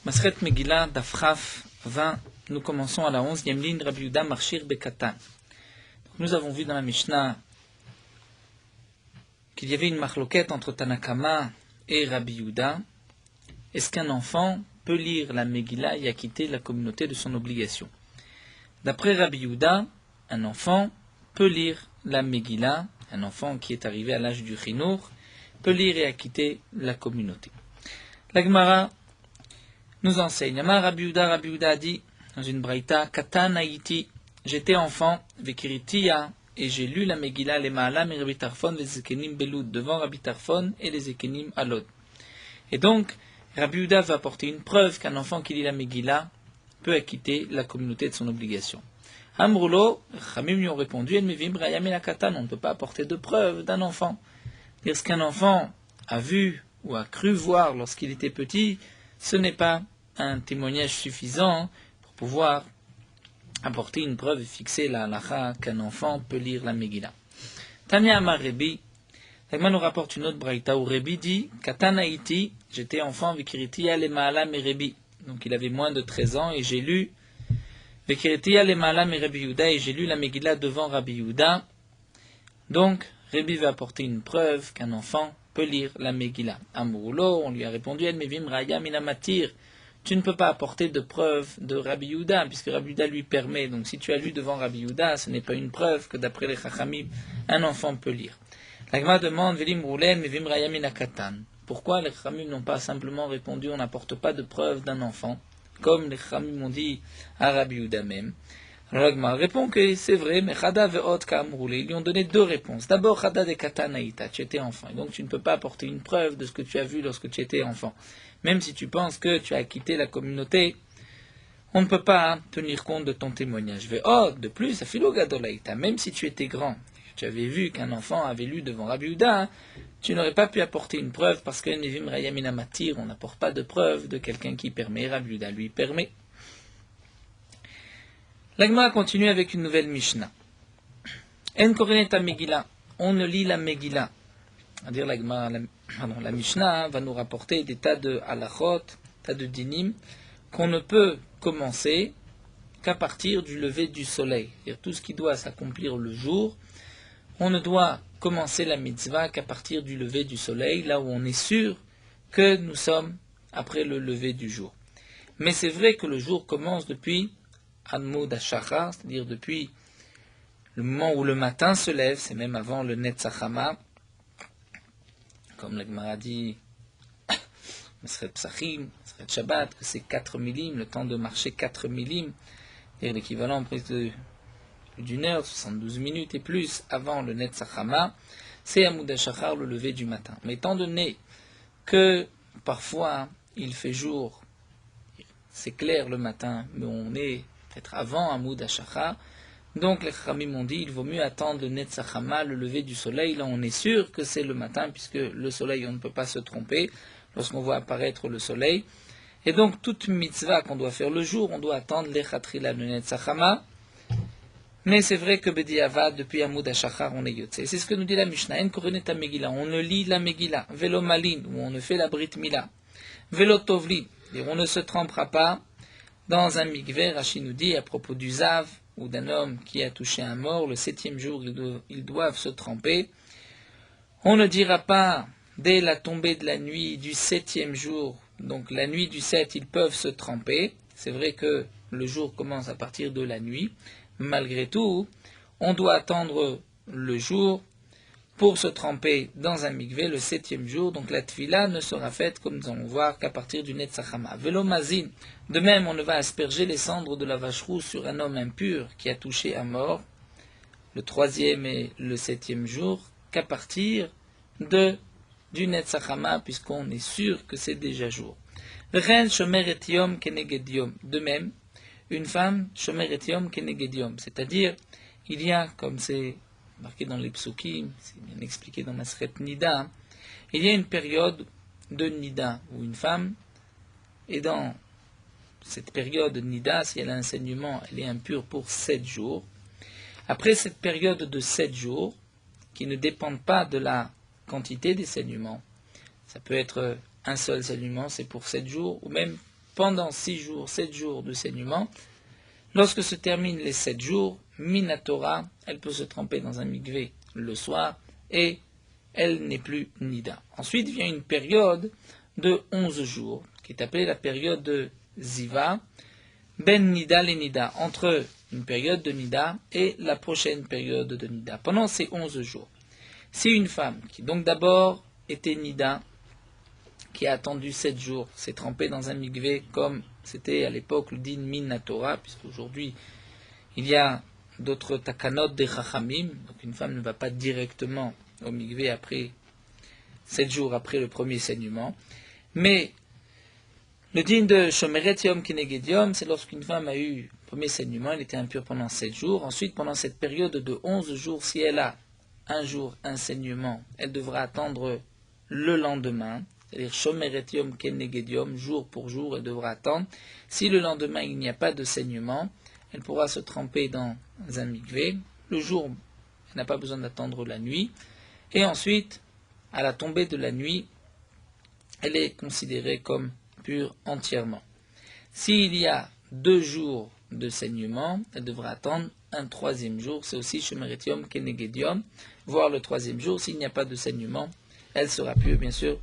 Masret Megillah, Dafraf 20, nous commençons à la 11e ligne, Rabbi Yehuda Marchir Bekatan. Nous avons vu dans la Mishnah qu'il y avait une marloquette entre Tanakama et Rabbi Yehuda. Est-ce qu'un enfant peut lire la Megillah et acquitter la communauté de son obligation? D'après Rabbi Yehuda, un enfant peut lire la Megillah, un enfant qui est arrivé à l'âge du Chinour, peut lire et acquitter la communauté. La Gemara nous enseigne, Rabbi Yehuda a dit dans une braïta, Katan Haïti, j'étais enfant, Vekiritia, et j'ai lu la Megillah, les Ma'alam et Rabbi Tarfon, les Zekenim Beloud, devant Rabbi Tarfon et les Zekenim à Lod. Et donc, Rabbi Yehuda va apporter une preuve qu'un enfant qui lit la Megillah peut acquitter la communauté de son obligation. Amroulo, Chamim lui ont répondu, on ne peut pas apporter de preuve d'un enfant. Dire ce qu'un enfant a vu ou a cru voir lorsqu'il était petit, ce n'est pas un témoignage suffisant pour pouvoir apporter une preuve et fixer la halakha qu'un enfant peut lire la Megillah. Tanya Amar Rebi, Tagma nous rapporte une autre braïta où Rebi dit Katan Haïti, j'étais enfant, Vikiritia le Ma'alam et Rebi. Donc il avait moins de 13 ans et j'ai lu Vikiritia le Ma'alam et Rabbi Yehuda et j'ai lu la Megillah devant Rabbi Yehuda. Donc Rebi va apporter une preuve qu'un enfant peut lire la Megillah. Amroulo, on lui a répondu El Mevim Raya Minamatir. Tu ne peux pas apporter de preuve de Rabbi Yehuda, puisque Rabbi Yehuda lui permet. Donc si tu as lu devant Rabbi Yehuda, ce n'est pas une preuve que d'après les Chachamim, un enfant peut lire. La Gemara demande Velim Roulen Mevim Raya Minakatan. Pourquoi les Chachamim n'ont pas simplement répondu on n'apporte pas de preuve d'un enfant, comme les Chachamim ont dit à Rabbi Yehuda même? Alors la Gemara répond que c'est vrai, mais Chada ve'ot ka'amroulé, ils lui ont donné deux réponses. D'abord, Chada de Katan Haïta, tu étais enfant, et donc tu ne peux pas apporter une preuve de ce que tu as vu lorsque tu étais enfant. Même si tu penses que tu as quitté la communauté, on ne peut pas tenir compte de ton témoignage. Ve'ot, de plus, Afilo Gadol Haïta, même si tu étais grand, tu avais vu qu'un enfant avait lu devant Rabbi Yehuda, tu n'aurais pas pu apporter une preuve parce que Nevim Raya Minamatir, on n'apporte pas de preuve de quelqu'un qui permet, Rabbi Yehuda lui permet. La Gemara continue avec une nouvelle Mishnah. En korenet ha Megillah, on ne lit la Megillah. C'est-à-dire la Mishnah va nous rapporter des tas de halachot, tas de dinim, qu'on ne peut commencer qu'à partir du lever du soleil. C'est-à-dire tout ce qui doit s'accomplir le jour, on ne doit commencer la mitzvah qu'à partir du lever du soleil, là où on est sûr que nous sommes après le lever du jour. Mais c'est vrai que le jour commence depuis Anmoud HaShachar, c'est-à-dire depuis le moment où le matin se lève, c'est même avant le Netzachama, comme la Gemara dit, Mesret Psachim, Mesret Shabbat, que c'est 4 millim, le temps de marcher 4 millim, c'est-à-dire l'équivalent presque de plus d'une heure, 72 minutes et plus avant le Netzachama, c'est Anmoud HaShachar, le lever du matin. Mais étant donné que parfois il fait jour, c'est clair le matin, mais on est peut-être avant Anmoud HaShachar, donc les Chachamim m'ont dit il vaut mieux attendre le Netzachama, le lever du soleil, là on est sûr que c'est le matin, puisque le soleil on ne peut pas se tromper lorsqu'on voit apparaître le soleil, et donc toute mitzvah qu'on doit faire le jour, on doit attendre l'Echatrila, le Netzachama, mais c'est vrai que Bediavad, depuis Anmoud HaShachar, on est Yotze. C'est ce que nous dit la Mishnah, En korenet ha Megillah, on ne lit la Megillah, Velo Malin, où on ne fait la Brit Mila, Velo Tovlin, on ne se trempera pas dans un mikveh. Rashi nous dit à propos du Zav ou d'un homme qui a touché un mort, le 7e jour, ils doivent se tremper. On ne dira pas dès la tombée de la nuit du 7e jour, donc la nuit du 7, ils peuvent se tremper. C'est vrai que le jour commence à partir de la nuit. Malgré tout, on doit attendre le jour pour se tremper dans un mikveh le 7e jour, donc la tfila ne sera faite, comme nous allons voir, qu'à partir du Netzachama. Velo mazin, de même, on ne va asperger les cendres de la vache rousse sur un homme impur qui a touché à mort, le 3e et le 7e jour, qu'à partir du Netzachama, puisqu'on est sûr que c'est déjà jour. V'chen shomer et yom keneged yom, de même, une femme shomer et yom keneged yom, c'est-à-dire, il y a, comme c'est marqué dans les psukim, c'est bien expliqué dans Masret Nida, il y a une période de Nida, où une femme est dans cette période de Nida, si elle a un saignement, elle est impure pour 7 jours. Après cette période de 7 jours, qui ne dépendent pas de la quantité des saignements, ça peut être un seul saignement, c'est pour 7 jours, ou même pendant 6 jours, 7 jours de saignement. Lorsque se terminent les 7 jours, Minatora, elle peut se tremper dans un mikvé le soir et elle n'est plus nida. Ensuite vient une période de 11 jours, qui est appelée la période de Ziva, ben nida les nida, entre une période de nida et la prochaine période de nida. Pendant ces 11 jours, si une femme qui donc d'abord était nida, qui a attendu 7 jours, s'est trempée dans un mikvé comme c'était à l'époque le din min Torah, puisqu'aujourd'hui il y a d'autres takanot des chachamim, donc une femme ne va pas directement au mikvé après 7 jours après le premier saignement, mais le din de Shomeret Yom Keneged Yom, c'est lorsqu'une femme a eu le premier saignement, elle était impure pendant 7 jours, ensuite pendant cette période de 11 jours, si elle a un jour un saignement, elle devra attendre le lendemain, c'est-à-dire Shomeret Yom Keneged Yom, jour pour jour, elle devra attendre. Si le lendemain il n'y a pas de saignement, elle pourra se tremper dans un mikvé. Le jour, elle n'a pas besoin d'attendre la nuit. Et ensuite, à la tombée de la nuit, elle est considérée comme pure entièrement. S'il y a 2 jours de saignement, elle devra attendre un 3e jour. C'est aussi Shomeret Yom Keneged Yom, voire le 3e jour. S'il n'y a pas de saignement, elle sera pure, bien sûr.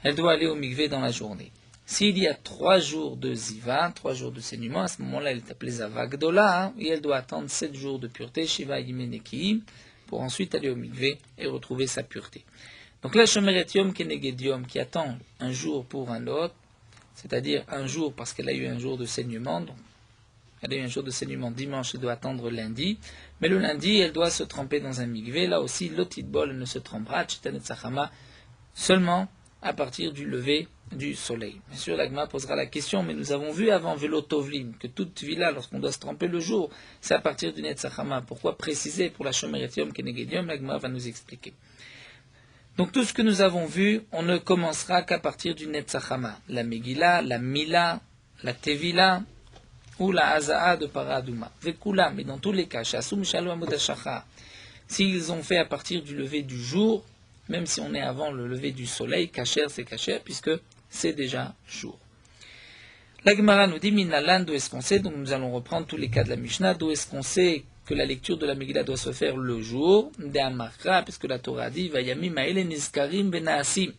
Elle doit aller au mikvé dans la journée. S'il y a 3 jours de ziva, 3 jours de saignement, à ce moment-là, elle est appelée zava gdola, et elle doit attendre 7 jours de pureté, shiva yimenekiim, pour ensuite aller au mikvé et retrouver sa pureté. Donc là, Shomeret Yom Keneged Yom, qui attend un jour pour un autre, c'est-à-dire un jour parce qu'elle a eu un jour de saignement, donc elle a eu un jour de saignement dimanche, elle doit attendre lundi, mais le lundi, elle doit se tremper dans un mikvé, là aussi, l'otitbol, elle ne se trempera, Chitanet Sachama, seulement à partir du lever du soleil. Bien sûr, l'Agma posera la question, mais nous avons vu avant Velotovlim que toute villa, lorsqu'on doit se tremper le jour, c'est à partir du Netzachama. Pourquoi préciser pour la Shomeret Yom Keneged Yom? L'Agma va nous expliquer. Donc tout ce que nous avons vu, on ne commencera qu'à partir du Netzachama. La Megillah, la Mila, la Tevila ou la Hazaa de Paradouma. Vekula, mais dans tous les cas, Shasum Shalom Amodashachar, s'ils ont fait à partir du lever du jour, même si on est avant le lever du soleil, kasher c'est kasher, puisque c'est déjà jour. La Gemara nous dit, Minalan, d'où est-ce qu'on sait? Donc nous allons reprendre tous les cas de la Mishnah, d'où est-ce qu'on sait que la lecture de la Megillah doit se faire le jour, d'Amakra, puisque la Torah dit, Vayami Maele Nizkarim Benaasim.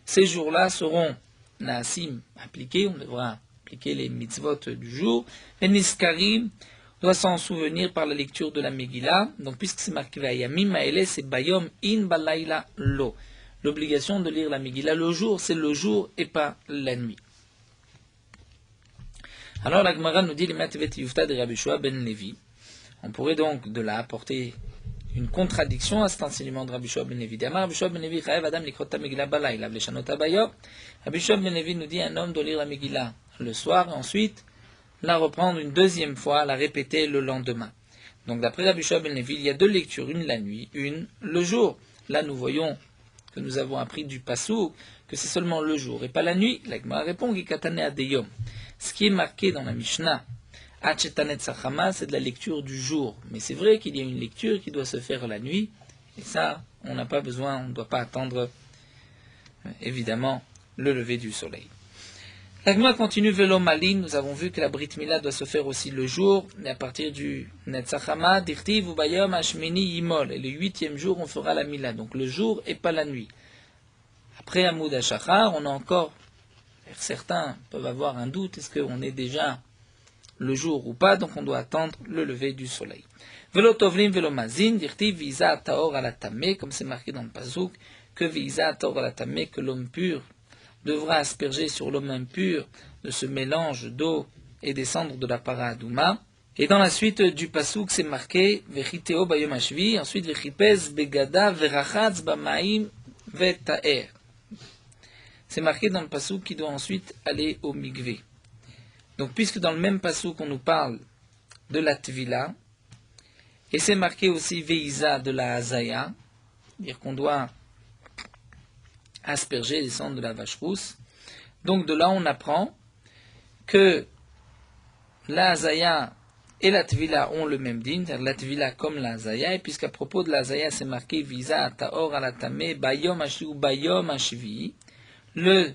Ces jours-là seront Naasim appliqués, on devra appliquer les mitzvot du jour, et Nizkarim doit s'en souvenir par la lecture de la Megillah. Donc, puisque c'est marqué Vayamim Maele, c'est Bayom in Balayla Lo. L'obligation de lire la Megillah le jour, c'est le jour et pas la nuit. Alors, la Gemara nous dit les Matvet Yufta de Rabbi Shua ben Levi. On pourrait donc de là apporter une contradiction à cet enseignement de Rabbi Shua ben Levi. Rabbi Shua ben Levi Chayev Adam likrot Megillah Balayla v'lechanot Bayo. Rabbi Shua ben Levi nous dit un homme doit lire la Megillah le soir et ensuite la reprendre une deuxième fois, la répéter le lendemain. Donc d'après Rabbi Shua ben Levi, il y a 2 lectures, une la nuit, une le jour. Là nous voyons que nous avons appris du Passouk, que c'est seulement le jour et pas la nuit. La Gemara répond Gikatane Adeyom. Ce qui est marqué dans la Mishnah, Hachetanet Sachama, c'est de la lecture du jour. Mais c'est vrai qu'il y a une lecture qui doit se faire la nuit, et ça, on n'a pas besoin, on ne doit pas attendre, évidemment, le lever du soleil. L'Agma continue Velo Malin, nous avons vu que la Brit Mila doit se faire aussi le jour, et à partir du Netzachama, Dirtiv Ubayom Hashmini Yimol, et le 8e jour on fera la Mila, donc le jour et pas la nuit. Après Hamoud HaShachar, on a encore, certains peuvent avoir un doute, est-ce qu'on est déjà le jour ou pas, donc on doit attendre le lever du soleil. Velo Tovlim Velo Mazin, Dirtiv Visa Taor Alatame, comme c'est marqué dans le Pazouk, que Visa Taor Alatame, que l'homme pur devra asperger sur l'homme impur de ce mélange d'eau et des cendres de la paradouma. Et dans la suite du pasouk, c'est marqué Vechiteo bayom hashvi, ensuite Vechipez begada verachatz bamaim vetaer. C'est marqué dans le pasouk qui doit ensuite aller au mikvé. Donc puisque dans le même pasouk on nous parle de la tvila, et c'est marqué aussi Veiza de la hazaya, c'est-à-dire qu'on doit asperger les cendres de la vache rousse. Donc de là on apprend que la hazaya et la tvila ont le même din, c'est-à-dire la tvila comme la hazaya, et puisqu'à propos de la hazaya c'est marqué visa taor alatame bayom hashi ou bayom hashvi, le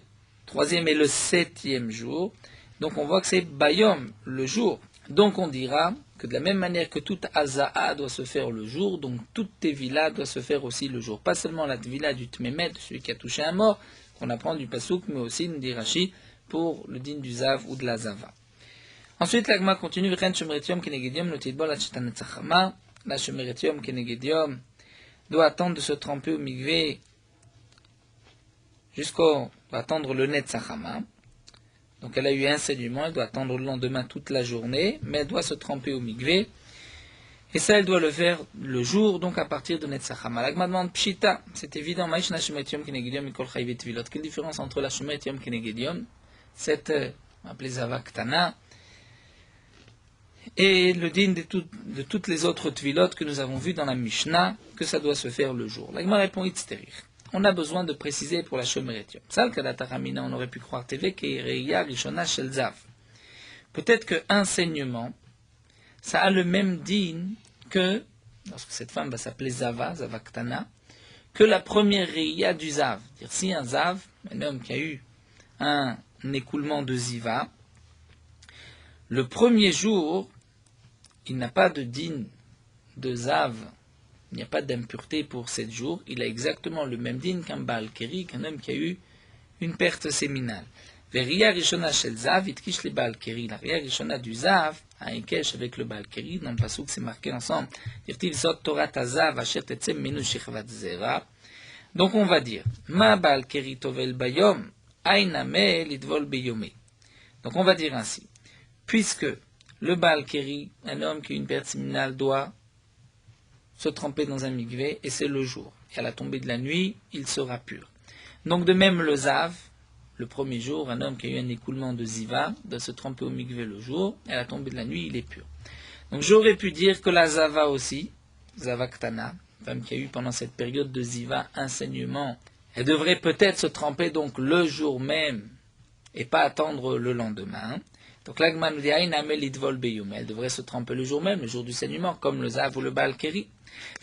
troisième et le septième jour. Donc on voit que c'est Bayom, le jour. Donc on dira que de la même manière que toute Aza'a doit se faire le jour, donc toute Tevila doit se faire aussi le jour. Pas seulement la Tevila du Tmemet, celui qui a touché un mort, qu'on apprend du Pasouk, mais aussi, nous dit Rashi, pour le din du Zav ou de la Zava. Ensuite, l'Agma continue, la Shemeretium Kenegedium doit attendre de se tremper au Migvé doit attendre le Netzachama. Donc elle a eu un saignement, elle doit attendre le lendemain toute la journée, mais elle doit se tremper au Migvé. Et ça, elle doit le faire le jour, donc à partir de Netzachama. L'Agma demande Pshita, c'est évident, quelle différence entre la Shemeretium Kenegedium, cette appelée Zava Ktana, et le din de toutes les autres tvilot que nous avons vues dans la Mishnah, que ça doit se faire le jour. L'Agma répond Itzterich. On a besoin de préciser pour la Shemeretium. Sal Kadataramina, on aurait pu croire TV, Keireya Rishona Shel Zav. Peut-être qu'un saignement, ça a le même din que, lorsque cette femme va s'appeler Zava, Zava Ktana, que la première Reya du Zav. C'est-à-dire, si un Zav, un homme qui a eu un écoulement de Ziva, le premier jour, il n'a pas de din de Zav, il n'y a pas d'impureté pour 7 jours, il a exactement le même din qu'un Baal Keri, qu'un homme qui a eu une perte séminale. Veria Rishona Shel Zav, itkish le Baal Keri, la Ria Rishona du Zav, a un kesh avec le Baal Keri, dans le Pasuk c'est marqué ensemble, dirtiv Zot Torah Tazav, Asher Tetzem Menu Shechvat Zera. Donc on va dire, Ma Baal Keri Tovel Bayom, Ainame Lidvol Beyome. Donc on va dire ainsi, puisque le Baal Keri, un homme qui a une perte séminale, doit se tremper dans un migvé, et c'est le jour. Et à la tombée de la nuit, il sera pur. Donc de même le Zav, le premier jour, un homme qui a eu un écoulement de Ziva, doit se tremper au migvé le jour, et à la tombée de la nuit, il est pur. Donc j'aurais pu dire que la Zava aussi, Zava Ktana, femme qui a eu pendant cette période de Ziva un saignement, elle devrait peut-être se tremper donc le jour même, et pas attendre le lendemain. Donc l'Agma nous dit, elle devrait se tremper le jour même, le jour du saignement, comme le Zav ou le Baal Keri.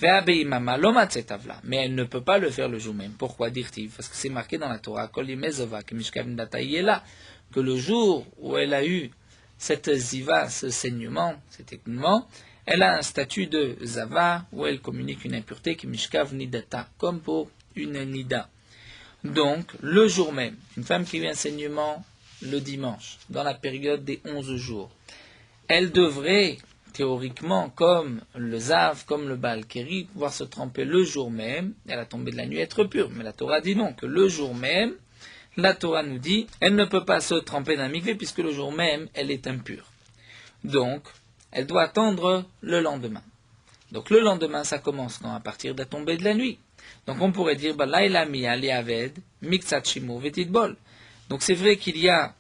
Mais elle ne peut pas le faire le jour même. Pourquoi dire-t-il? Parce que c'est marqué dans la Torah, que le jour où elle a eu cette ziva, ce saignement, cet écoulement, elle a un statut de zava, où elle communique une impureté qui mishkav nidata, comme pour une nida. Donc, le jour même, une femme qui a eu un saignement le dimanche, dans la période des 11 jours, elle devrait, théoriquement, comme le Zav, comme le Baal Keri, pouvoir se tremper le jour même, et à la tombée de la nuit être pure. Mais la Torah dit non, que le jour même, la Torah nous dit, elle ne peut pas se tremper d'un mikvé, puisque le jour même, elle est impure. Donc, elle doit attendre le lendemain. Donc le lendemain, ça commence quand? À partir de la tombée de la nuit. Donc on pourrait dire, Laila miya liaved, miksat shimo vetidbol. Donc c'est vrai qu'il y a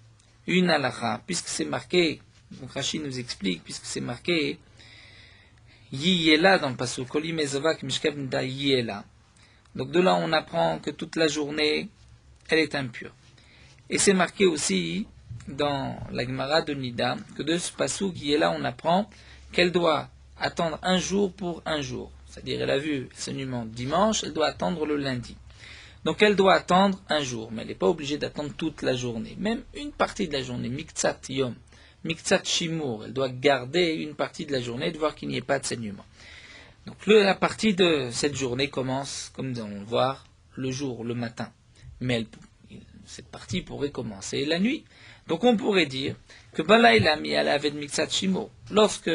une halakha, puisque c'est marqué, donc Rashi nous explique, puisque c'est marqué Yiyela dans le pasuk, Koli mezovak mishkav nida Yiyela. Donc de là on apprend que toute la journée, elle est impure. Et c'est marqué aussi dans la Gemara de Nida, que de ce pasuk Yiyela on apprend qu'elle doit attendre un jour pour un jour. C'est-à-dire elle a vu le saignement dimanche, elle doit attendre le lundi. Donc elle doit attendre un jour, mais elle n'est pas obligée d'attendre toute la journée. Même une partie de la journée, miktsat yom, miktsat shimour, elle doit garder une partie de la journée, de voir qu'il n'y ait pas de saignement. Donc la partie de cette journée commence, comme nous allons le voir, le jour, le matin. Mais cette partie pourrait commencer la nuit. Donc on pourrait dire que Balaïla mi ala aved miktsat shimour, lorsque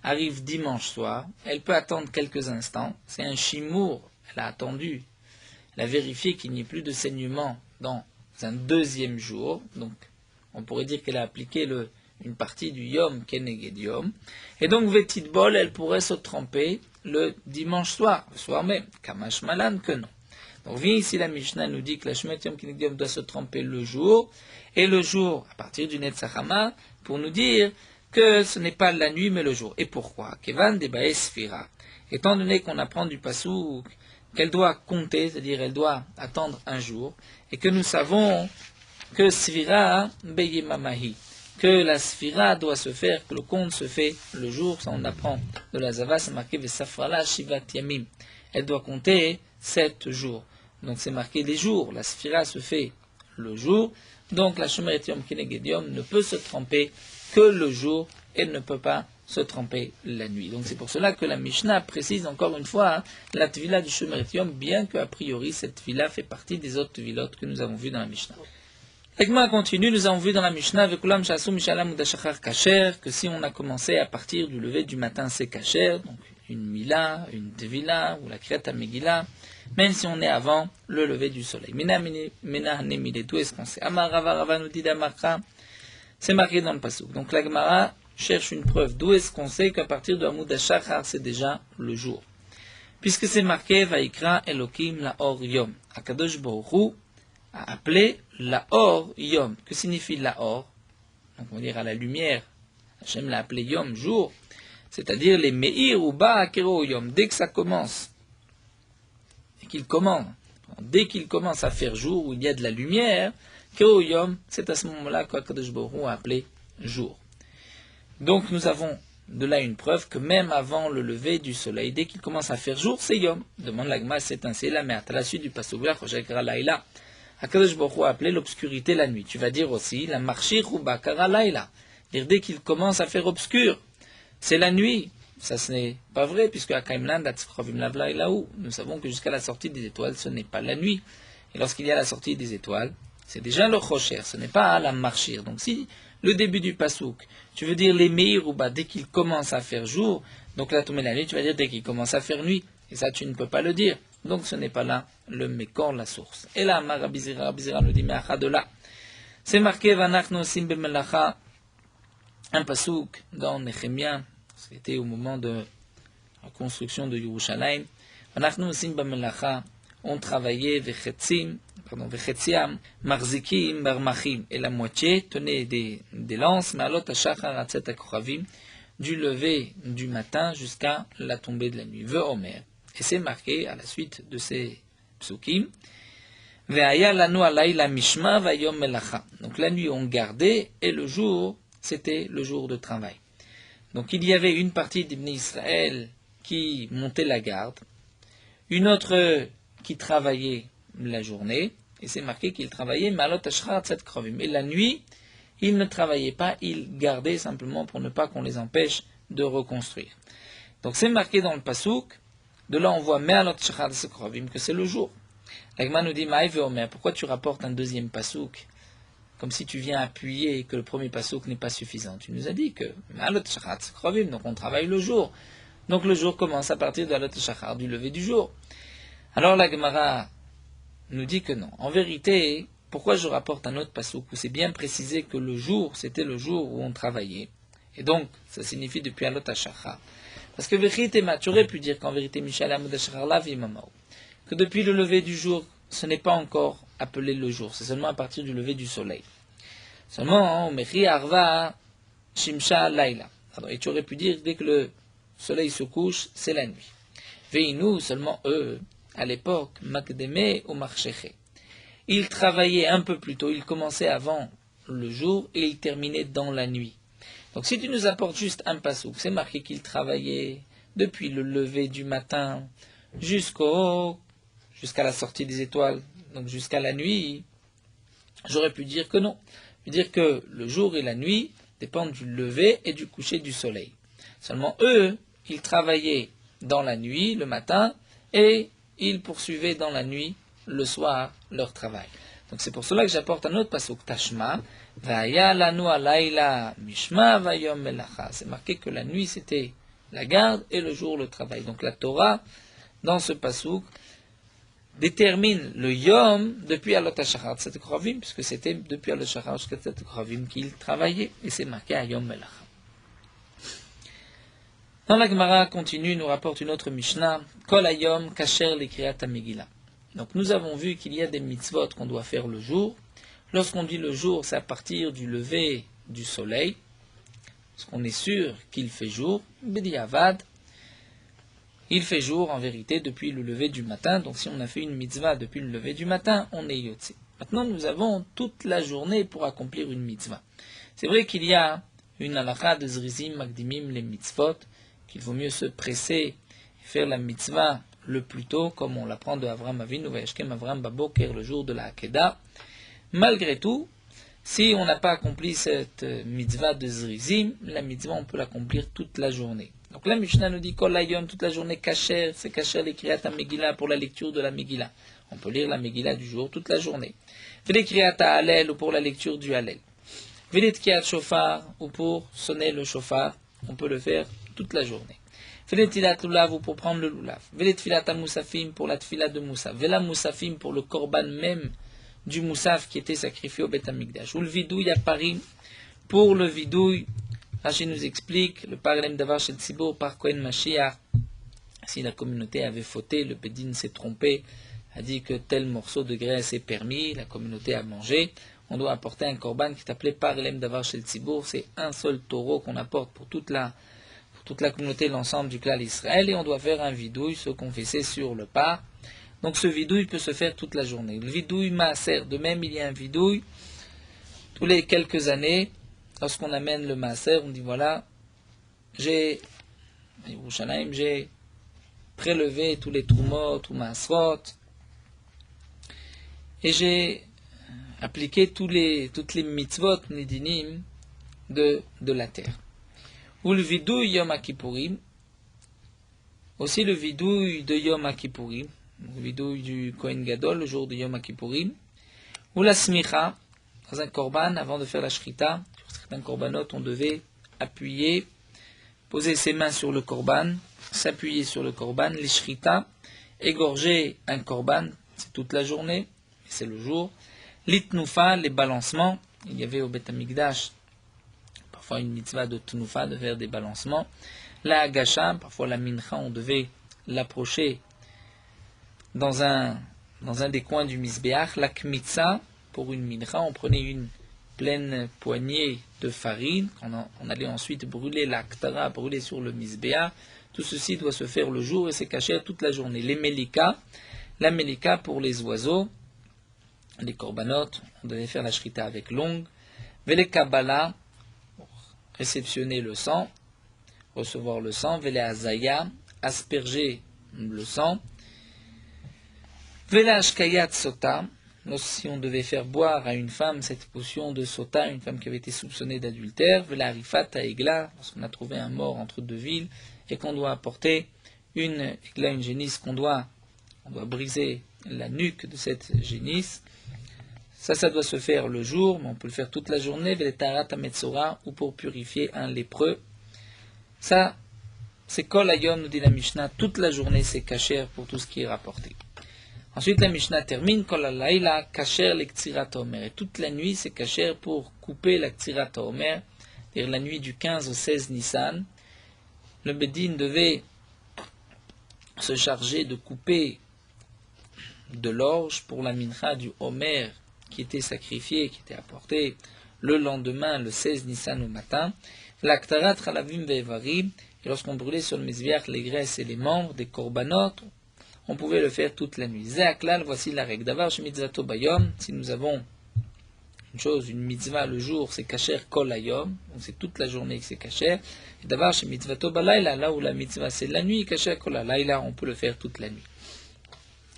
arrive dimanche soir, elle peut attendre quelques instants, c'est un shimour, elle a attendu. Elle a vérifié qu'il n'y ait plus de saignement dans un deuxième jour. Donc, on pourrait dire qu'elle a appliqué une partie du Yom Keneged Yom. Et donc, Vetidbol, elle pourrait se tremper le dimanche soir, le soir même. Kamash Malan, que non. Donc, vient ici la Mishnah nous dit que la Shemet Yom Keneged Yom doit se tremper le jour. Et le jour, à partir du Netzachama, pour nous dire que ce n'est pas la nuit, mais le jour. Et pourquoi? Kevan Debae Sfira. Étant donné qu'on apprend du Passouk qu'elle doit compter, c'est-à-dire elle doit attendre un jour, et que nous savons que Sfira Beyemamahi, que la Sfira doit se faire, que le compte se fait le jour, ça on apprend de la Zava, c'est marqué Vesafrala Shivat Yamim, elle doit compter 7 jours. Donc c'est marqué les jours, la Sfira se fait le jour. Donc la Shomeret Yom Keneged Yom ne peut se tromper que le jour et ne peut pas se tromper la nuit. Donc c'est pour cela que la Mishnah précise encore une fois la Tvila du Shomeret Yom, bien qu'a priori cette Tvila fait partie des autres Tvilotes que nous avons vues dans la Mishnah. L'Agma continue, nous avons vu dans la Mishnah que si on a commencé à partir du lever du matin, c'est kasher, donc une mila, une tvila ou la kriyat megillah, même si on est avant le lever du soleil. D'où est-ce qu'on sait? Amar Rava, Rava nous dit d'Amarcha, c'est marqué dans le pasuk. Donc la Gemara cherche une preuve. D'où est-ce qu'on sait qu'à partir de Hamoud HaShachar, c'est déjà le jour? Puisque c'est marqué Vaikra Elokim Laor Yom. Akadosh Baruch Hu a appelé Laor Yom. Que signifie Laor? Donc on va dire à la lumière. Hachem l'a appelé Yom, jour. C'est-à-dire les Meir ou Ba Kero Yom. Dès que ça commence, et qu'il commande, dès qu'il commence à faire jour, où il y a de la lumière, Kero Yom, c'est à ce moment-là qu'Akadosh Baruch Hu a appelé jour. Donc nous avons de là une preuve que même avant le lever du soleil, dès qu'il commence à faire jour, c'est Yom. Demande l'Agma, c'est ainsi là, mais à la suite du Pasuk là, Choshekra Laïla, Akadosh Baruch Hu a appelé l'obscurité la nuit. Tu vas dire aussi, la Marshir ou Bakara Laïla. Dès qu'il commence à faire obscur, c'est la nuit. Ça, ce n'est pas vrai, puisque à Kaimland, nous savons que jusqu'à la sortie des étoiles, ce n'est pas la nuit. Et lorsqu'il y a la sortie des étoiles, c'est déjà le Chosher, ce n'est pas la Marshir. Donc si le début du Pasuk, tu veux dire les Meir ou Ba, dès qu'il commence à faire jour, donc là, tu mets la nuit, tu vas dire dès qu'il commence à faire nuit. Et ça, tu ne peux pas le dire. Donc ce n'est pas là le Mekor, la source. Et là, Rabizira nous dit, mais de là. C'est marqué, Vanachno Sim Bemelacha, un Pasuk dans Nehemia, c'était au moment de la construction de Yerushalayim. Vanachno Sim Bemelacha, on travaillait, Vechetziam, Marzikim, Barmachim, et la moitié tenait des lances, Maalot Hashachar Atzet Akravim, du lever du matin jusqu'à la tombée de la nuit. Ve Omer. Et c'est marqué à la suite de ces psukim. Ve'aya lanu alayla mishma vayom melacha. Donc la nuit on gardait et le jour c'était le jour de travail. Donc il y avait une partie d'Ibn Israël qui montait la garde, une autre qui travaillait la journée, et c'est marqué qu'il travaillait malot ashrar tzet krovim. Et la nuit, ils ne travaillaient pas, ils gardaient simplement pour ne pas qu'on les empêche de reconstruire. Donc c'est marqué dans le pasuk. De là, on voit que c'est le jour. L'Agma nous dit, pourquoi tu rapportes un deuxième pasouk, comme si tu viens appuyer que le premier pasouk n'est pas suffisant? Tu nous as dit que donc on travaille le jour. Donc le jour commence à partir de Alot Shachar, du lever du jour. Alors la Gemara nous dit que non. En vérité, pourquoi je rapporte un autre pasouk où c'est bien précisé que le jour, c'était le jour où on travaillait. Et donc, ça signifie depuis Alot Shachar. Parce que tu aurais pu dire qu'en vérité, que depuis le lever du jour, ce n'est pas encore appelé le jour, c'est seulement à partir du lever du soleil. Seulement, et tu aurais pu dire, dès que le soleil se couche, c'est la nuit. Veinu, seulement eux, à l'époque, Makdeme ou Marcheche. Ils travaillaient un peu plus tôt, ils commençaient avant le jour et ils terminaient dans la nuit. Donc si tu nous apportes juste un pasouk, c'est marqué qu'il travaillait depuis le lever du matin jusqu'à la sortie des étoiles, donc jusqu'à la nuit, j'aurais pu dire que non. Je veux dire que le jour et la nuit dépendent du lever et du coucher du soleil. Seulement eux, ils travaillaient dans la nuit, le matin, et ils poursuivaient dans la nuit, le soir, leur travail. Donc c'est pour cela que j'apporte un autre pasuk, Tashma, Vaya lanu alayla mishma vayom melacha. C'est marqué que la nuit c'était la garde et le jour le travail. Donc la Torah, dans ce pasuk, détermine le yom depuis Alot HaShachar Tzet Krovim, puisque c'était depuis Alot HaShachar Tzet Krovim qu'il travaillait, et c'est marqué à Yom Melacha. Dans la Gemara continue, nous rapporte une autre Mishnah, Kol Hayom Kasher Likriyat HaMegillah. Donc nous avons vu qu'il y a des mitzvot qu'on doit faire le jour. Lorsqu'on dit le jour, c'est à partir du lever du soleil, parce qu'on est sûr qu'il fait jour, B'diavad, il fait jour en vérité depuis le lever du matin, donc si on a fait une mitzvah depuis le lever du matin, on est yotze. Maintenant nous avons toute la journée pour accomplir une mitzvah. C'est vrai qu'il y a une halakha de Zrizim Magdimim les mitzvot, qu'il vaut mieux se presser et faire la mitzvah le plus tôt, comme on l'apprend de Avram Avinu, Vayashkem Avram Baboker, le jour de la Hakeda. Malgré tout, si on n'a pas accompli cette mitzvah de Zrizim, la mitzvah on peut l'accomplir toute la journée. Donc la Mishnah nous dit Kol Hayom, toute la journée kasher, c'est kasher les kriyat Megillah pour la lecture de la Megillah. On peut lire la Megillah du jour toute la journée. Velet kriyat Hallel ou pour la lecture du Hallel. Velet kriyat shofar ou pour sonner le shofar, on peut le faire toute la journée. Velet tilat lulav ou pour prendre le lulav. Velet tfilat Moussafim pour la tfilat de Moussa. Vela Moussafim pour le korban même du Moussaf qui était sacrifié au Beth Amikdash. Ou le vidouille à Paris, pour le vidouille, Rachid nous explique, le parlem d'avar shel Tzibour par Kohen Mashiach, si la communauté avait fauté, le Bédine s'est trompé, a dit que tel morceau de graisse est permis, la communauté a mangé, on doit apporter un korban qui est appelé parlem d'avar shel Tzibour, c'est un seul taureau qu'on apporte pour toute la communauté, l'ensemble du clan d'Israël, et on doit faire un vidouille, se confesser sur le pas. Donc ce vidouille peut se faire toute la journée. Le vidouille maaser, de même il y a un vidouille, tous les quelques années, lorsqu'on amène le maaser, on dit voilà, j'ai prélevé tous les troumot ou maasrot, et j'ai appliqué toutes les mitzvot nidinim de la terre. Ou le vidouille Yom Kippourim, aussi le vidouille de Yom Kippourim, le vidouille du Kohen Gadol, le jour de Yom Kippourim, ou la smicha, dans un korban, avant de faire la shrita, sur certains korbanot, on devait appuyer, poser ses mains sur le korban, s'appuyer sur le korban, les shrita, égorger un korban, c'est toute la journée, c'est le jour, l'itnufa, les balancements, il y avait au Beth Amikdash, parfois une mitzvah de tnufa, de faire des balancements, la hagasha, parfois la mincha, on devait l'approcher dans un des coins du Mizbeach, la kmitza, pour une mincha, on prenait une pleine poignée de farine, on allait ensuite brûler l'aktara, brûler sur le Mizbeach. Tout ceci doit se faire le jour et c'est caché toute la journée. Les melika, la melika pour les oiseaux, les korbanot, on devait faire la shrita avec l'ongle, vele kabbalah, pour réceptionner le sang, recevoir le sang, vele azaya, asperger le sang, Vela ashkayat sota, si on devait faire boire à une femme cette potion de sota, une femme qui avait été soupçonnée d'adultère, vela arifat aegla, lorsqu'on a trouvé un mort entre deux villes, et qu'on doit apporter une génisse, on doit briser la nuque de cette génisse, ça doit se faire le jour, mais on peut le faire toute la journée, vela tarat ametzora, ou pour purifier un lépreux. Ça, c'est kol hayom, nous dit la Mishnah, toute la journée c'est kasher pour tout ce qui est rapporté. Ensuite, la Mishnah termine, Kol halayla kasher lektsirat haomer. Et toute la nuit, c'est kasher pour couper la ktsirat haomer, c'est-à-dire la nuit du 15 au 16 Nissan. Le Bédine devait se charger de couper de l'orge pour la mincha du Homer qui était sacrifié, qui était apporté le lendemain, le 16 Nissan au matin. L'aktarat chalavim ve'evarim. Et lorsqu'on brûlait sur le mizbeach les graisses et les membres des korbanot, on pouvait le faire toute la nuit. Zéaklal, voici la règle. Davar shemitzvato bayom, si nous avons une mitzvah le jour, c'est kasher kol hayom, donc c'est toute la journée que c'est kasher. Et davar shemitzvato balayla, là où la mitzvah c'est la nuit, kasher kol halayla, on peut le faire toute la nuit.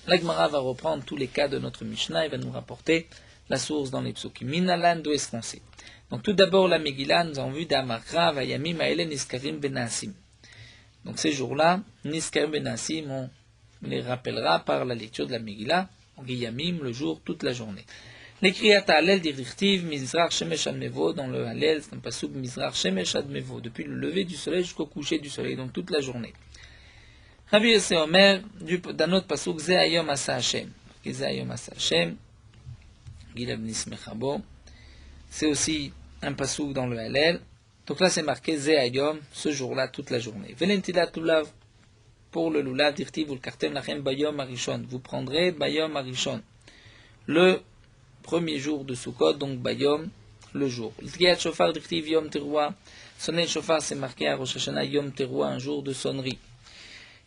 La Gemara va reprendre tous les cas de notre Mishnah et va nous rapporter la source dans les psukim. Minalan, d'où est-ce qu'on sait? Donc tout d'abord la Megillah, nous avons vu d'Amakra, Vayamim, Aele, Niskarim, Benasim. Donc ces jours-là, Niskarim, Benasim, on les rappellera par la lecture de la Megillah, en Yamim, le jour, toute la journée. Les kriyat Hallel d'Irtiv, Mizrach Shemesh Admevo, dans le Hallel, c'est un pasuk Mizrach Shemesh Admevo, depuis le lever du soleil jusqu'au coucher du soleil, donc toute la journée. Rabbi Yossé Omer, d'un autre pasuk, Ze Hayom Asa Hashem. Ze Hayom Asa Hashem, Gilav Nismechabo. C'est aussi un pasuk dans le Hallel. Donc là, c'est marqué Ze Hayom, ce jour-là, toute la journée. Velentilat Lulav, pour le Lulav, Dirtiv, vous le kartem lachem Bayom Arishon. Vous prendrez Bayom Arishon. Le premier jour de Sukkot, donc Bayom, le jour. L'Tgiyat Shofar, Dirtiv, Yom Teruah. Sonner le Shofar, c'est marqué à Rosh Hashanah, Yom Teruah, un jour de sonnerie.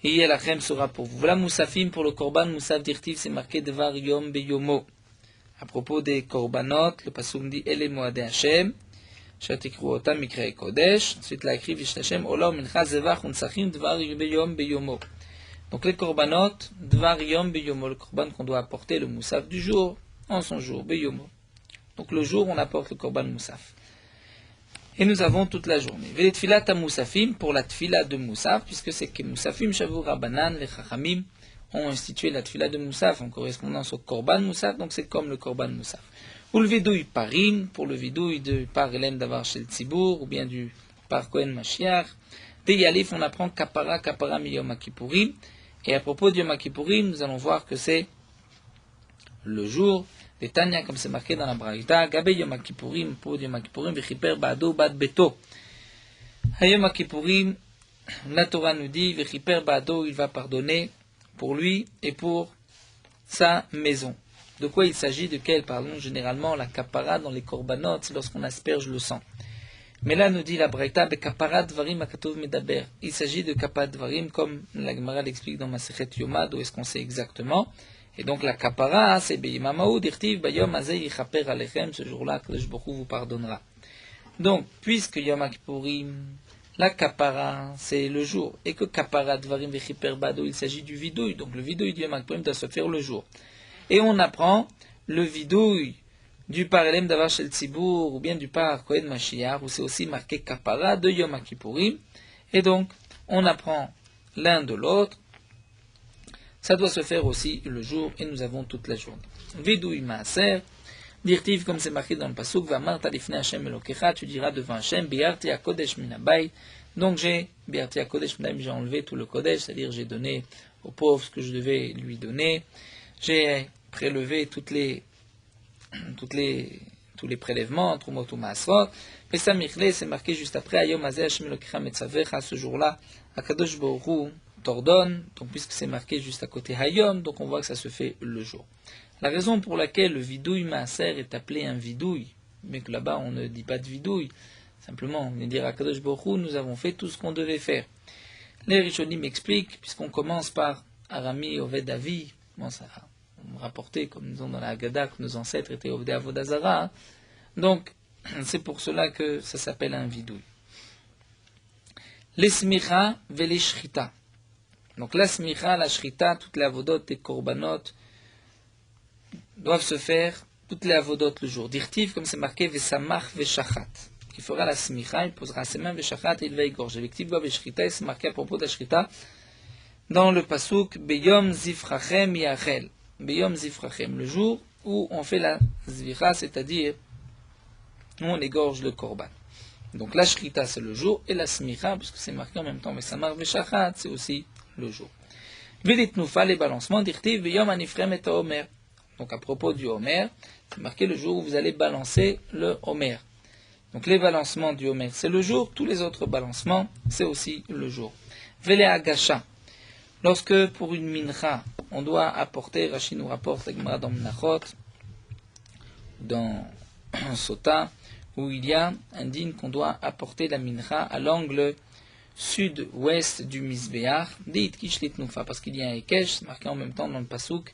Et Lachem sera pour vous. Voilà Moussafim pour le Korban, Moussaf Dirtiv, c'est marqué Devar Yom Beyomo. À propos des Korbanot, le Pasuk dit Ele Moadeh Hashem, Shatikruotam Mikrei Kodesh. Ensuite, la écrit Vishtachem, Olam Mincha Zevach Unsachim Devar Yom Beyomo. Donc les Korbanot, Devar Yom Beyomo, le Korban qu'on doit apporter, le Moussaf du jour, en son jour, Beyomo. Donc le jour, on apporte le korban moussaf. Et nous avons toute la journée. Velet tfilat moussafim, pour la tfila de moussaf, puisque c'est que moussafim shavu rabanan, les chachamim ont institué la tfila de moussaf en correspondance au korban moussaf, donc c'est comme le korban moussaf. Ou le vidouille parim, pour le vidouille de par Elem Davar Shel Tzibour, ou bien du par Kohen Mashiach. Des Yalif, on apprend kapara mi Yom Kippourim. Et à propos de Yom Kippourim, nous allons voir que c'est le jour des Tanya, comme c'est marqué dans la Braïta, Gabe Yom Kippourim, pour Yom Kippourim, Vechiper Ba'ado Bad Beto. À Yom Kippourim, la Torah nous dit, Vechiper Ba'ado, il va pardonner pour lui et pour sa maison. De quoi il s'agit, de quel parlons généralement la kapara dans les korbanot, c'est lorsqu'on asperge le sang. Mais là nous dit la Braïta, Bekapara Dvarim Akatov Medaber. Il s'agit de Kapara Dvarim, comme la Gemara l'explique dans Masechet Yomad, où est-ce qu'on sait exactement. Et donc la kapara, c'est Beyimamaou, Dirtiv, Bayom Azei Yichaper Alechem, ce jour-là, que le Jborou vous pardonnera. Donc, puisque Yom Kippourim, la kapara, c'est le jour, et que Kapara Dvarim Vechiper Bado, il s'agit du vidouille, donc le vidouille du Yom Kippourim doit se faire le jour. Et on apprend le vidouille du par Elem Davar Shel Tzibour, ou bien du par Kohen Mashiach, où c'est aussi marqué kapara de Yom Kippourim, et donc on apprend l'un de l'autre. Ça doit se faire aussi le jour, et nous avons toute la journée. Vidouille maaser, dirtiv, comme c'est marqué dans le pasuk, Vamarta lifnei Hashem Elokecha, tu diras devant Hashem, biarti hakodesh minabayit. Donc biarti hakodesh minabayit, j'ai enlevé tout le kodesh, c'est-à-dire j'ai donné au pauvre ce que je devais lui donner, j'ai prélevé tous les prélèvements, trumot ou maasrot. Pesa michle, c'est marqué juste après, Ayom hazeh Hashem Elokecha metzavecha, ce jour-là, Akadosh Baruch Hu t'ordonne, donc puisque c'est marqué juste à côté Hayom, donc on voit que ça se fait le jour. La raison pour laquelle le vidouille maaser est appelé un vidouille, mais que là-bas on ne dit pas de vidouille, simplement on vient dire à Kadosh Baruch Hu, nous avons fait tout ce qu'on devait faire. Les Rishonim m'expliquent, puisqu'on commence par Arami Oved Avi, bon, ça on me rapportait, comme nous avons dans la Haggadah, que nos ancêtres étaient Oved Avodazara, hein. Donc c'est pour cela que ça s'appelle un vidouille. Les smicha ve les shrita. Donc la smicha, la shrita, toutes les avodot et korbanot doivent se faire, toutes les avodot le jour. Dirtiv, comme c'est marqué, vesamach veshachat. Il fera la smicha, il posera ses mains veshachat et il va égorger. Effectivement, veshrita, c'est marqué à propos de la shrita dans le pasuk beyom zifrachem yachel. Beyom zifrachem, le jour où on fait la zvicha, c'est-à-dire où on égorge le korban. Donc la shrita c'est le jour et la smicha, puisque c'est marqué en même temps, vesamach veshachat, c'est aussi le jour. Velitnufa, les balancements, dirtiv, veyom anifrem et omer. Donc à propos du homer, c'est marqué le jour où vous allez balancer le homer. Donc les balancements du homer, c'est le jour, tous les autres balancements, c'est aussi le jour. Vele agasha, lorsque pour une mincha, on doit apporter, Rashi nous rapporte la Gemara dans Menachot, dans Sota, où il y a un din qu'on doit apporter la mincha à l'angle sud-ouest du Mizbeach, dit Kishlitnufa, parce qu'il y a un Ekesh, c'est marqué en même temps dans le Pasuk,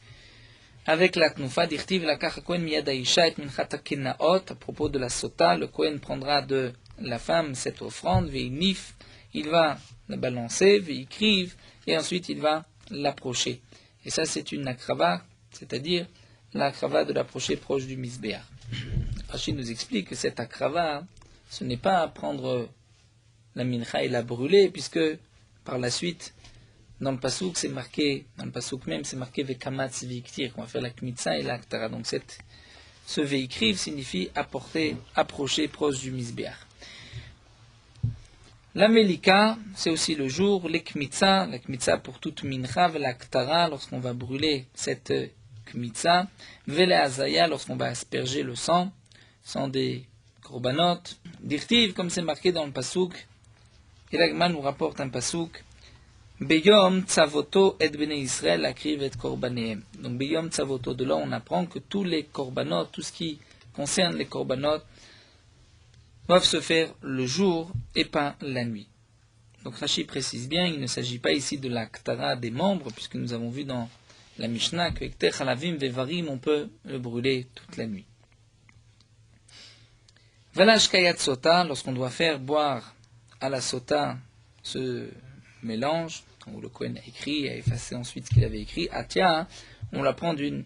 avec la Knufa, dirtiv la Kach Kohen miyad haisha et minchat hakenaot, à propos de la Sota, le Kohen prendra de la femme cette offrande, ve'inif, il va la balancer, ve'ikriv, et ensuite il va l'approcher. Et ça c'est une akrava, c'est-à-dire l'akrava de l'approcher proche du Mizbeach. Rachid nous explique que cette akrava, ce n'est pas à prendre la mincha et la brûler, puisque par la suite, dans le pasouk, c'est marqué, dans le pasouk même, c'est marqué vekamatz veiktir, qu'on va faire la kmitza et la ktara. Donc ce veikriv signifie apporter, approcher proche du misbeach. La melika, c'est aussi le jour, les kmitza, la kmitza pour toute mincha, la ktara, lorsqu'on va brûler cette kmitza, vele azaya, lorsqu'on va asperger le sang des korbanot, dirtiv, comme c'est marqué dans le pasouk, et l'Agma nous rapporte un pasouk, Beyom Tzavoto et Bnei Israël akriv et korbanehem. Donc Beyom Tzavoto, de là on apprend que tous les korbanot, tout ce qui concerne les korbanot, doivent se faire le jour et pas la nuit. Donc Rashi précise bien, il ne s'agit pas ici de la ktara des membres, puisque nous avons vu dans la Mishnah que Ekter Halavim Vevarim, on peut le brûler toute la nuit. Valash Kayat Sota, lorsqu'on doit faire boire à la sota ce mélange, où le Kohen a écrit, a effacé ensuite ce qu'il avait écrit, Atia, on l'apprend d'une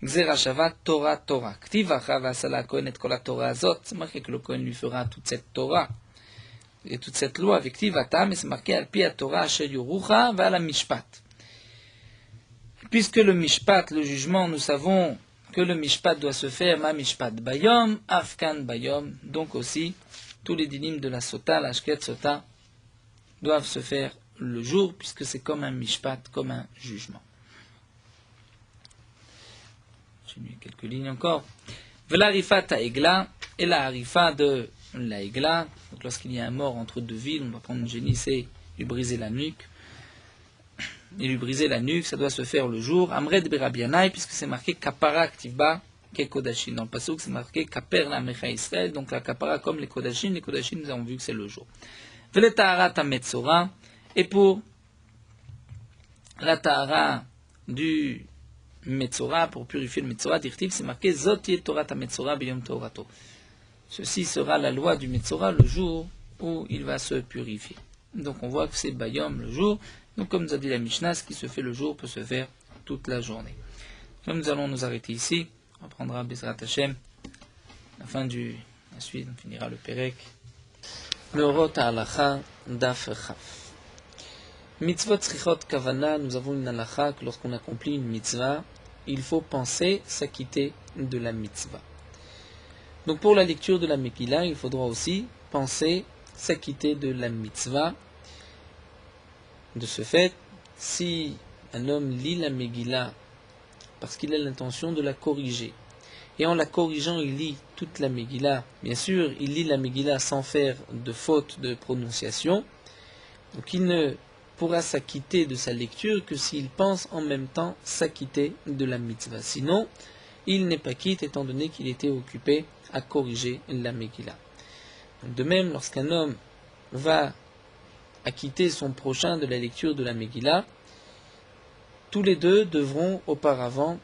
Gzera Shava, Torah, Torah. Ktiv Achav Asala Kohen et Kol HaTorah Azot. C'est marqué que le Kohen lui fera toute cette Torah et toute cette loi avec Ktiv Atam, et c'est marqué Al Pi HaTorah Asher Yorucha Ve'al HaMishpat. Puisque le Mishpat, le jugement, nous savons que le Mishpat doit se faire Ma Mishpat Bayom, Afkan Bayom, donc aussi tous les dinim de la Sota, la Shket Sota, doivent se faire le jour, puisque c'est comme un Mishpat, comme un jugement. Quelques lignes encore. Vela Rifat Ha'egla, et la Harifa de la Egla. Donc lorsqu'il y a un mort entre deux villes, on va prendre une génisse et lui briser la nuque. Et lui briser la nuque, ça doit se faire le jour. Amred Berabianai, puisque c'est marqué Kapara Ktivba Kekodashin. Dans le Pasuk, c'est marqué Kaper la Mecha Israël. Donc la Kapara comme les Kodashin. Les Kodashin, nous avons vu que c'est le jour. Vele Tahara Tametzora. Et pour la Tahara du Metzora, pour purifier le Metzora, d'Irtiv, c'est marqué Zot Yeh Torah Tametzora B'yom Torato. Ceci sera la loi du Metzora le jour où il va se purifier. Donc on voit que c'est Bayom le jour. Donc comme nous a dit la Mishnah, ce qui se fait le jour peut se faire toute la journée. Donc nous allons nous arrêter ici. On reprendra Bezrat Hashem. La suite, on finira le Perek. Le Rot Halacha Daf Chaf. Mitzvot Tzrichot Kavana, nous avons une halacha que lorsqu'on accomplit une mitzvah, il faut penser s'acquitter de la mitzvah. Donc pour la lecture de la Megillah, il faudra aussi penser s'acquitter de la mitzvah. De ce fait, si un homme lit la Megillah parce qu'il a l'intention de la corriger, et en la corrigeant il lit toute la Megillah, bien sûr il lit la Megillah sans faire de faute de prononciation, donc il ne pourra s'acquitter de sa lecture que s'il pense en même temps s'acquitter de la mitzvah. Sinon, il n'est pas quitte étant donné qu'il était occupé à corriger la Megillah. De même, lorsqu'un homme va acquitter son prochain de la lecture de la Megillah, tous les deux devront auparavant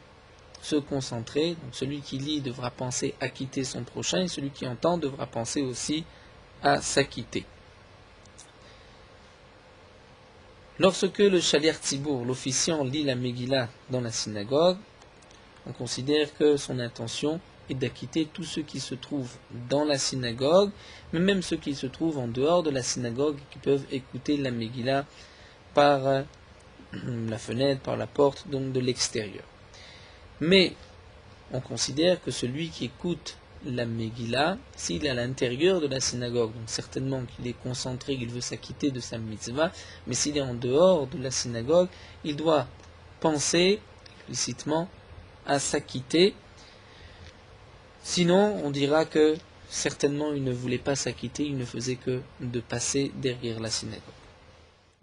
se concentrer. Donc celui qui lit devra penser acquitter son prochain et celui qui entend devra penser aussi à s'acquitter. Lorsque le Shaliach Tzibour, l'officiant, lit la Megillah dans la synagogue, on considère que son intention est d'acquitter tous ceux qui se trouvent dans la synagogue, mais même ceux qui se trouvent en dehors de la synagogue et qui peuvent écouter la Megillah par la fenêtre, par la porte, donc de l'extérieur. Mais on considère que celui qui écoute la Megillah, s'il est à l'intérieur de la synagogue, donc certainement qu'il est concentré, qu'il veut s'acquitter de sa mitzvah, mais s'il est en dehors de la synagogue, il doit penser explicitement à s'acquitter. Sinon, on dira que certainement il ne voulait pas s'acquitter, il ne faisait que de passer derrière la synagogue.